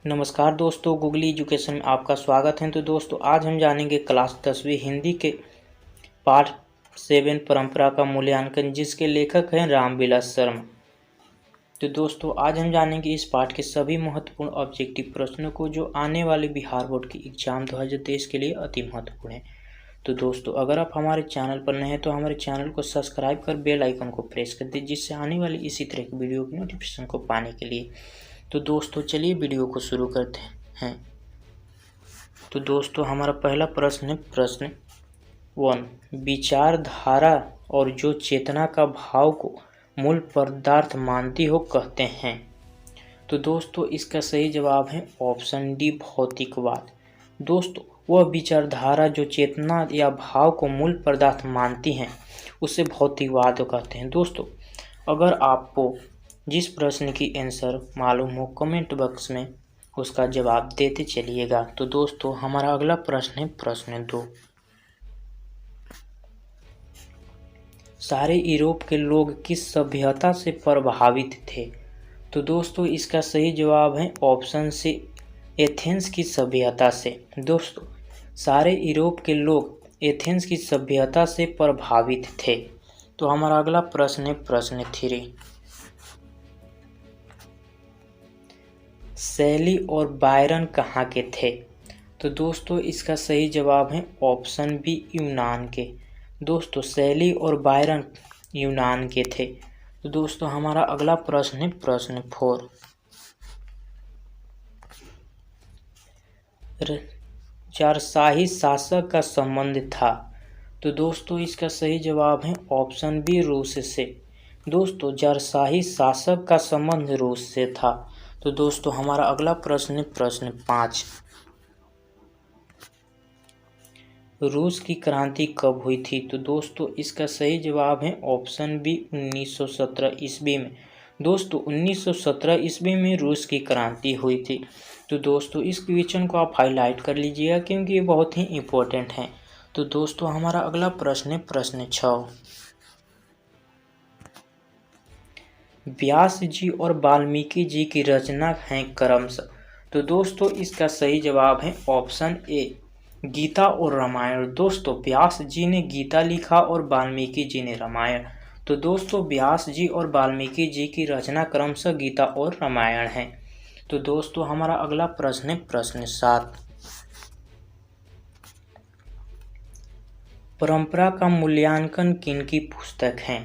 नमस्कार दोस्तों, googly education में आपका स्वागत है। तो दोस्तों, आज हम जानेंगे क्लास 10वीं हिंदी के पाठ 7 परंपरा का मूल्यांकन, जिसके लेखक हैं रामविलास शर्मा। तो दोस्तों, आज हम जानेंगे इस पाठ के सभी महत्वपूर्ण ऑब्जेक्टिव प्रश्नों को, जो आने वाले बिहार बोर्ड की एग्जाम 2023 के लिए अति महत्वपूर्ण है। तो दोस्तों, अगर आप हमारे चैनल पर नए हैं तो हमारे चैनल को सब्सक्राइब कर बेल आइकन को प्रेस कर दीजिए, जिससे आने वाली इसी तरह की वीडियो की नोटिफिकेशन को पाने के लिए। तो दोस्तों, चलिए वीडियो को शुरू करते हैं। तो दोस्तों, हमारा पहला प्रश्न है प्रश्न 1, विचारधारा और जो चेतना का भाव को मूल पदार्थ मानती हो कहते हैं। तो दोस्तों, इसका सही जवाब है ऑप्शन डी, भौतिकवाद। दोस्तों, वह विचारधारा जो चेतना या भाव को मूल पदार्थ मानती हैं उसे भौतिकवाद कहते हैं। दोस्तों, अगर आपको जिस प्रश्न की आंसर मालूम हो, कमेंट बॉक्स में उसका जवाब देते चलिएगा। तो दोस्तों, हमारा अगला प्रश्न है प्रश्न 2, सारे यूरोप के लोग किस सभ्यता से प्रभावित थे। तो दोस्तों, इसका सही जवाब है ऑप्शन सी, एथेंस की सभ्यता से। दोस्तों, सारे यूरोप के लोग एथेंस की सभ्यता से प्रभावित थे। तो हमारा अगला प्रश्न है प्रश्न 3, शैली और बायरन कहाँ के थे। तो दोस्तों, इसका सही जवाब है ऑप्शन बी, यूनान के। दोस्तों, शैली और बायरन यूनान के थे। तो दोस्तों, हमारा अगला प्रश्न है प्रश्न 4, जारशाही शासक का संबंध था। तो दोस्तों, इसका सही जवाब है ऑप्शन बी, रूस से। दोस्तों, जारशाही शासक का संबंध रूस से था। तो दोस्तों, हमारा अगला प्रश्न है प्रश्न 5, रूस की क्रांति कब हुई थी। तो दोस्तों, इसका सही जवाब है ऑप्शन बी, 1917 ईस्वी में। दोस्तों, 1917 ईस्वी में रूस की क्रांति हुई थी। तो दोस्तों, इस क्वेश्चन को आप हाईलाइट कर लीजिएगा, क्योंकि ये बहुत ही इम्पोर्टेंट है। तो दोस्तों, हमारा अगला प्रश्न है प्रश्न 6, व्यास जी और वाल्मीकि जी की रचना है क्रमशः। तो दोस्तों, इसका सही जवाब है ऑप्शन ए, गीता और रामायण। दोस्तों, व्यास जी ने गीता लिखा और वाल्मीकि जी ने रामायण। तो दोस्तों, व्यास जी और वाल्मीकि जी की रचना क्रमशः गीता और रामायण है। तो दोस्तों, हमारा अगला प्रश्न है प्रश्न 7, परंपरा का मूल्यांकन किनकी पुस्तक है।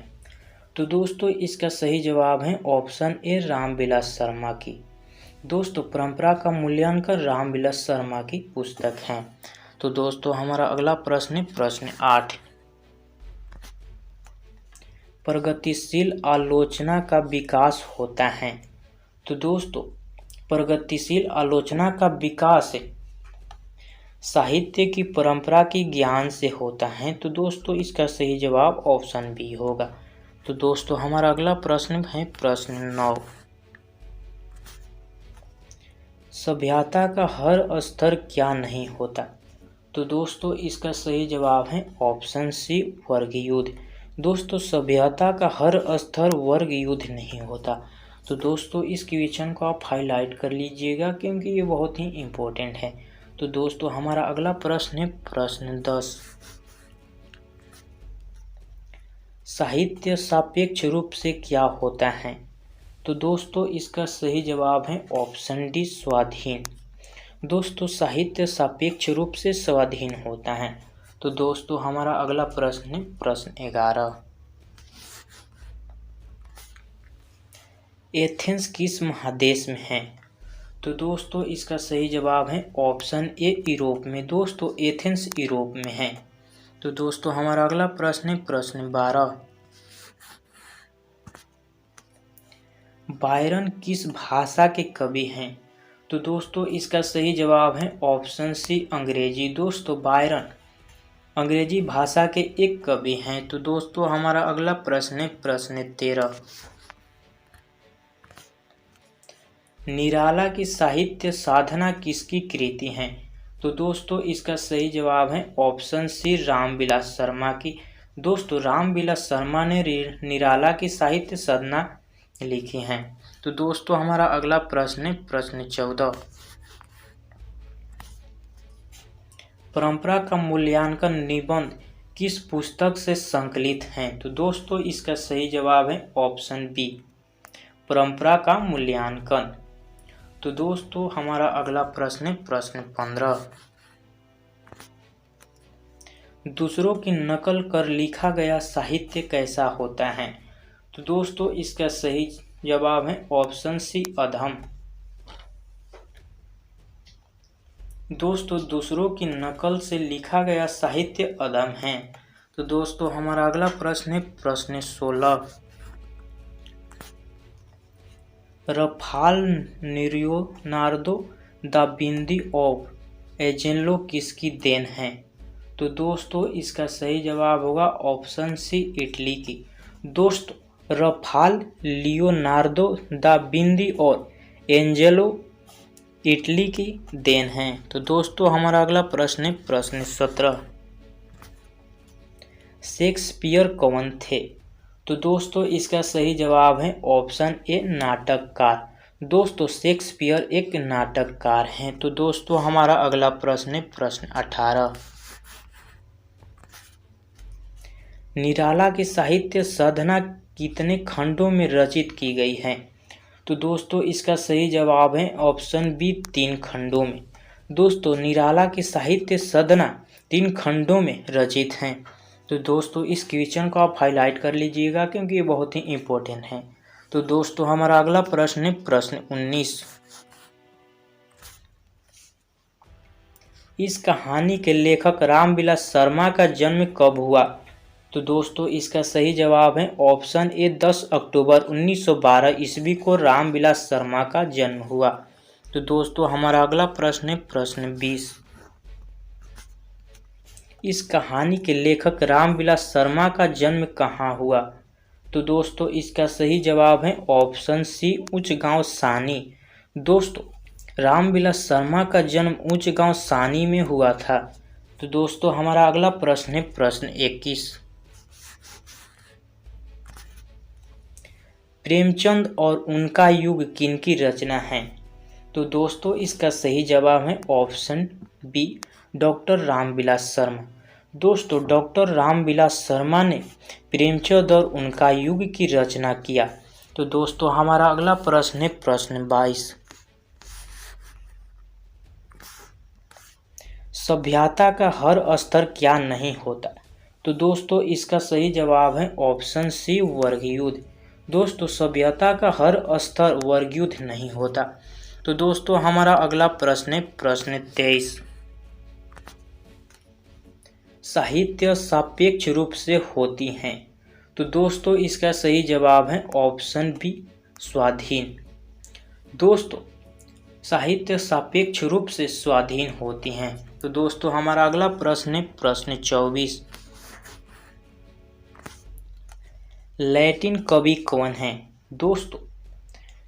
तो दोस्तों, इसका सही जवाब है ऑप्शन ए, रामविलास शर्मा की। दोस्तों, परंपरा का मूल्यांकन रामविलास शर्मा की पुस्तक है। तो दोस्तों, हमारा अगला प्रश्न है प्रश्न 8, प्रगतिशील आलोचना का विकास होता है। तो दोस्तों, प्रगतिशील आलोचना का विकास साहित्य की परंपरा की ज्ञान से होता है। तो दोस्तों, इसका सही जवाब ऑप्शन बी होगा। तो दोस्तों, हमारा अगला प्रश्न है प्रश्न 9, सभ्यता का हर स्तर क्या नहीं होता। तो दोस्तों, इसका सही जवाब है ऑप्शन सी, वर्ग युद्ध। दोस्तों, सभ्यता का हर स्तर वर्ग युद्ध नहीं होता। तो दोस्तों, इस क्वेश्चन को आप हाईलाइट कर लीजिएगा, क्योंकि ये बहुत ही इम्पोर्टेंट है। तो दोस्तों, हमारा अगला प्रश्न है प्रश्न 10, साहित्य सापेक्ष रूप से क्या होता है। तो दोस्तों, इसका सही जवाब है ऑप्शन डी, स्वाधीन। दोस्तों, साहित्य सापेक्ष रूप से स्वाधीन होता है। तो दोस्तों, हमारा अगला प्रश्न है प्रश्न 11, एथेंस किस महादेश में है। तो दोस्तों, इसका सही जवाब है ऑप्शन ए, यूरोप में। दोस्तों, एथेंस यूरोप में है। तो दोस्तों, हमारा अगला प्रश्न है प्रश्न 12, बायरन किस भाषा के कवि हैं। तो दोस्तों, इसका सही जवाब है ऑप्शन सी, अंग्रेजी। दोस्तों, बायरन अंग्रेजी भाषा के एक कवि हैं। तो दोस्तों, हमारा अगला प्रश्न है प्रश्न 13, निराला की साहित्य साधना किसकी कृति है। तो दोस्तों, इसका सही जवाब है ऑप्शन सी, रामविलास शर्मा की। दोस्तों, रामविलास शर्मा ने निराला की साहित्य साधना लिखी हैं। तो दोस्तों हमारा अगला प्रश्न है प्रश्न 14। परंपरा का मूल्यांकन निबंध किस पुस्तक से संकलित हैं? तो दोस्तों इसका सही जवाब है ऑप्शन बी, परंपरा का मूल्यांकन। तो दोस्तों हमारा अगला प्रश्न है प्रश्न 15। दूसरों की नकल कर लिखा गया साहित्य कैसा होता है? तो दोस्तों इसका सही जवाब है ऑप्शन सी, अधम। दोस्तों दूसरों की नकल से लिखा गया साहित्य अधम है। तो दोस्तों हमारा अगला प्रश्न है प्रश्न 16। रफाल लियोनार्दो दा विंची और एंजेलो किसकी देन है? तो दोस्तों इसका सही जवाब होगा ऑप्शन सी, इटली की। दोस्तों रफाल लियोनार्दो दा विंची और एंजेलो इटली की देन है। तो दोस्तों हमारा अगला प्रश्न है प्रश्न 17। शेक्सपियर कौन थे? तो दोस्तों इसका सही जवाब है ऑप्शन ए, नाटककार। दोस्तों शेक्सपियर एक नाटककार हैं। तो दोस्तों हमारा अगला प्रश्न है प्रश्न 18। निराला की साहित्य साधना कितने खंडों में रचित की गई है? तो दोस्तों इसका सही जवाब है ऑप्शन बी, 3 खंडों में। दोस्तों निराला की साहित्य साधना 3 खंडों में रचित हैं। तो दोस्तों इस क्वेश्चन को आप हाईलाइट कर लीजिएगा क्योंकि ये बहुत ही इम्पोर्टेंट है। तो दोस्तों हमारा अगला प्रश्न है प्रश्न 19। इस कहानी के लेखक रामविलास शर्मा का जन्म कब हुआ? तो दोस्तों इसका सही जवाब है ऑप्शन ए, 10 अक्टूबर 1912 ईस्वी को रामविलास शर्मा का जन्म हुआ। तो दोस्तों हमारा अगला प्रश्न है प्रश्न 20। इस कहानी के लेखक रामविलास शर्मा का जन्म कहाँ हुआ? तो दोस्तों इसका सही जवाब है ऑप्शन सी, ऊंचगांव सानी। दोस्तों रामविलास शर्मा का जन्म ऊंचगांव सानी में हुआ था। तो दोस्तों हमारा अगला प्रश्न है प्रश्न 21। प्रेमचंद और उनका युग किनकी रचना है? तो दोस्तों इसका सही जवाब है option B, doctor Ramvilas Sharma. दोस्तों डॉक्टर रामविलास शर्मा ने प्रेमचंद और उनका युग की रचना किया। तो दोस्तों हमारा अगला प्रश्न है प्रश्न 22। सभ्यता का हर स्तर क्या नहीं होता? तो दोस्तों इसका सही जवाब है ऑप्शन सी, वर्ग युद्ध। दोस्तों सभ्यता का हर स्तर वर्ग युद्ध नहीं होता। तो दोस्तों हमारा अगला प्रश्न है प्रश्न 23। साहित्य सापेक्ष रूप से होती हैं। तो दोस्तों इसका सही जवाब है ऑप्शन बी, स्वाधीन। दोस्तों साहित्य सापेक्ष रूप से स्वाधीन होती हैं। तो दोस्तों हमारा अगला प्रश्न है प्रश्न 24। लैटिन कवि कौन है? दोस्तों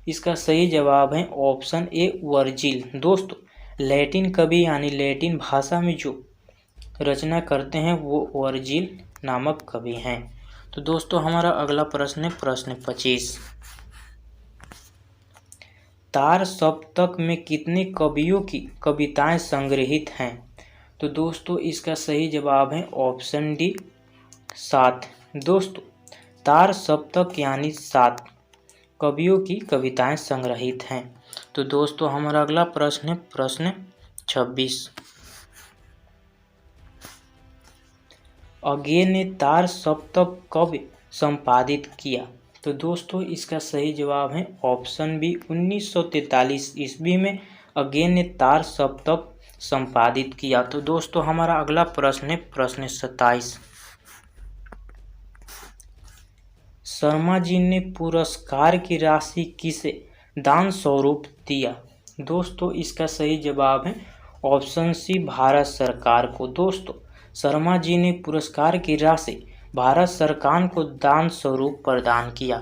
इसका सही जवाब है ऑप्शन ए, वर्जिल। दोस्तों लैटिन कवि यानी लैटिन भाषा में जो रचना करते हैं वो वर्जिल नामक कवि हैं। तो दोस्तों हमारा अगला प्रश्न है प्रश्न 25। तार सप्तक में कितने कवियों की कविताएं संग्रहित हैं? तो दोस्तों इसका सही जवाब है ऑप्शन डी, 7। दोस्तों तार सप्तक यानी 7 कवियों की कविताएं संग्रहित हैं। तो दोस्तों हमारा अगला प्रश्न है प्रश्न 26। अज्ञे ने तार सप्तक कब संपादित किया? तो दोस्तों इसका सही जवाब है ऑप्शन बी, 1943 ईस्वी में अज्ञे ने तार सप्तक संपादित किया। तो दोस्तों हमारा अगला प्रश्न है प्रश्न 27। शर्मा जी ने पुरस्कार की राशि किसे दान स्वरूप दिया? दोस्तों इसका सही जवाब है ऑप्शन सी, भारत सरकार को। दोस्तों शर्मा जी ने पुरस्कार की राशि भारत सरकार को दान स्वरूप प्रदान किया।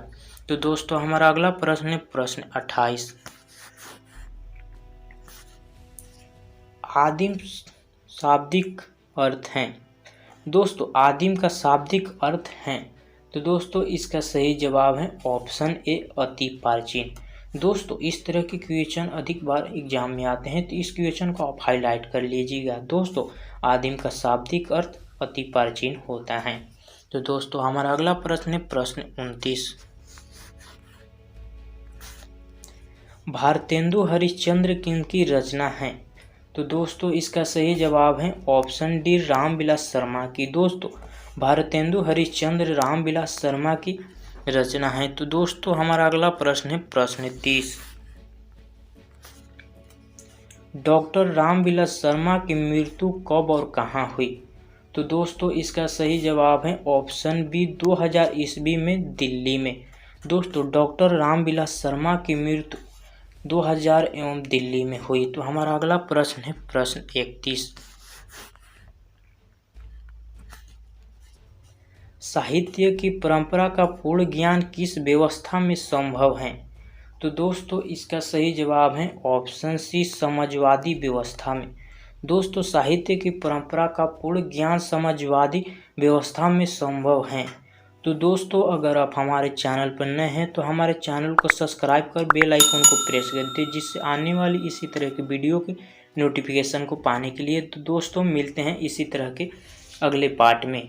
तो दोस्तों हमारा अगला प्रश्न है प्रश्न 28। आदिम शाब्दिक अर्थ हैं। दोस्तों आदिम का शाब्दिक अर्थ है। तो दोस्तों इसका सही जवाब है ऑप्शन ए, अति प्राचीन। दोस्तों इस तरह के क्वेश्चन अधिक बार एग्जाम में आते हैं, तो इस क्वेश्चन को आप हाईलाइट कर लीजिएगा। दोस्तों आदिम का शाब्दिक अर्थ अति प्राचीन होता है। तो दोस्तों हमारा अगला प्रश्न है प्रश्न 29। भारतेंदु हरिश्चंद्र किनकी रचना है? तो दोस्तों इसका सही जवाब है ऑप्शन डी रामविलास शर्मा की। दोस्तों भारतेंदु हरिश्चंद्र रामविलास शर्मा की रचना है। तो दोस्तों हमारा अगला प्रश्न है प्रश्न 30। डॉक्टर रामविलास शर्मा की मृत्यु कब और कहाँ हुई? तो दोस्तों इसका सही जवाब है ऑप्शन बी 2000 ईस्वी में दिल्ली में। दोस्तों डॉक्टर रामविलास शर्मा की मृत्यु 2000 एवं दिल्ली में हुई। तो हमारा अगला प्रश्न है प्रश्न 31। साहित्य की परंपरा का पूर्ण ज्ञान किस व्यवस्था में संभव है? तो दोस्तों इसका सही जवाब है ऑप्शन सी समाजवादी व्यवस्था में। दोस्तों साहित्य की परंपरा का पूर्ण ज्ञान समाजवादी व्यवस्था में संभव है। तो दोस्तों अगर आप हमारे चैनल पर नए हैं तो हमारे चैनल को सब्सक्राइब कर बेल आइकन को प्रेस कर दीजिए, जिससे आने वाली इसी तरह की वीडियो की नोटिफिकेशन को पाने के लिए। तो दोस्तों मिलते हैं इसी तरह के अगले पार्ट में।